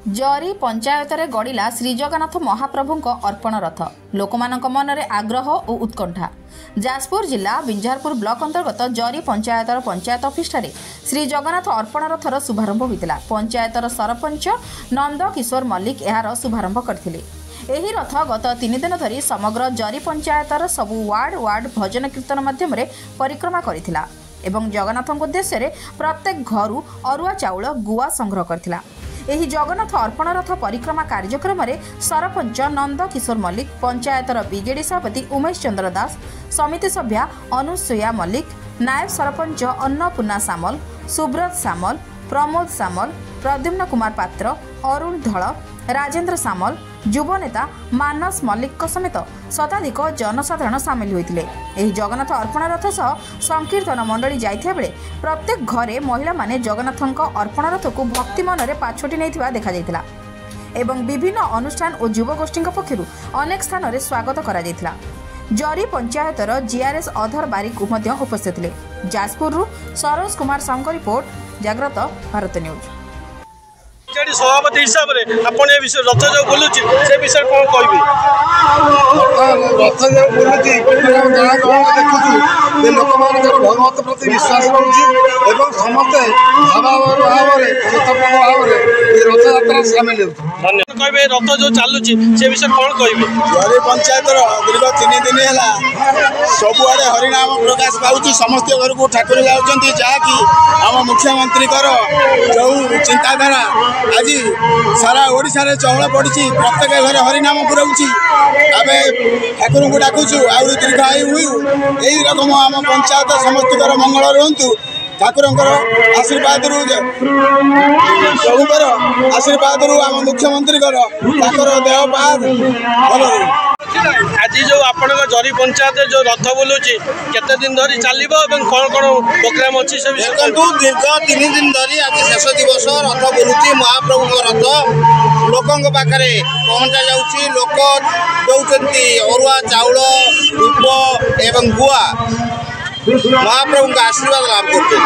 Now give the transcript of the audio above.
जरी पंचायत रे गड़िला श्रीजगन्नाथ महाप्रभु अर्पण रथ लोकमानक मनरे आग्रह और उत्कंठा। जाजपुर जिला बिंजारपुर ब्लॉक अंतर्गत जरी पंचायतर पंचायत ऑफिस श्रीजगन्नाथ अर्पण रथर शुभारंभ होता। पंचायतर सरपंच नंद किशोर मल्लिक यार शुभारंभ करथिले। एही रथ गत 3 दिन धरी समग्र जरी पंचायतर सबु वार्ड भजन कीर्तन माध्यम परिक्रमा करथिला एवं जगन्नाथ उद्देश्य प्रत्येक घरु अरुआ चाउल गुआ संग्रह करथिला। एही जगन्नाथ अर्पण रथ परिक्रमा कार्यक्रम में सरपंच नंद किशोर मल्लिक, पंचायतर बीजेडी सभापति उमेश चंद्र दास, समिति सभ्या अनुसुया मल्लिक, नायब सरपंच अन्नपूर्णा सामल, सुब्रत सामल, प्रमोद सामल, प्रद्युम्न कुमार पात्र, अरुण धल, राजेन्द्र सामल, युव नेता मानस मल्लिक समेत शताधिक जनसाधारण सामिल होते। एही जगन्नाथ अर्पण रथ सह संकीर्तन मंडली जाइथिया बेले प्रत्येक घरे महिला माने जगन्नाथक अर्पण रथ को भक्ति मन में पाछोटी नहीं देखा जाइथिला एवं विभिन्न अनुष्ठान और युवगोष्ठी पक्षर अनेक स्थान में स्वागत करा जाइथिला। जरी पंचायतर जीआरएस अधर बारिक उपस्थित थे। जाजपुर सरोज कुमार साहू रिपोर्ट, जाग्रत भारत न्यूज। सभापति हिसाब से आपण ए विषय रथ जो बोलूँ से विषय कौन कह रथ जो बोलूँ देखुँ लोक भगवत प्रति विश्वास रोचे समस्ते भाव भाव रथ यात्रा सामिल कहे रथ जो चलुची से विषय कौन कह जरी पंचायत दीर्घ 3 दिन है सबुआड़े हरिनाम प्रकाश पाँच समस्त घर को ठाकुर जाऊँच जहाँकि आम मुख्यमंत्री जो चिंताधारा आज सारा ओडिशा रे चहल पड़ी प्रत्येक घर हरिनाम पुराऊँगी ठाकुर को डाकुचु आउ दीर्घ आयु यही रकम आम पंचायत समस्त मंगल रुहतु ठाकुर आशीर्वाद प्रभुकर आशीर्वाद आम मुख्यमंत्री देह पा भल आज जो आपण जरी पंचायत जो रथ बोलूँ केते दिन धरी चलो कौन कौन प्रोग्राम अच्छी से दीर्घ 3 दिन धरी आज शेष दिवस रथ बोलूँ महाप्रभु रथ लोकों पाखे पहुँचा जाऊँगी। लोक दौरान अरुआ चाउल धूप एवं गुआ महाप्रभु आशीर्वाद लाभ कर।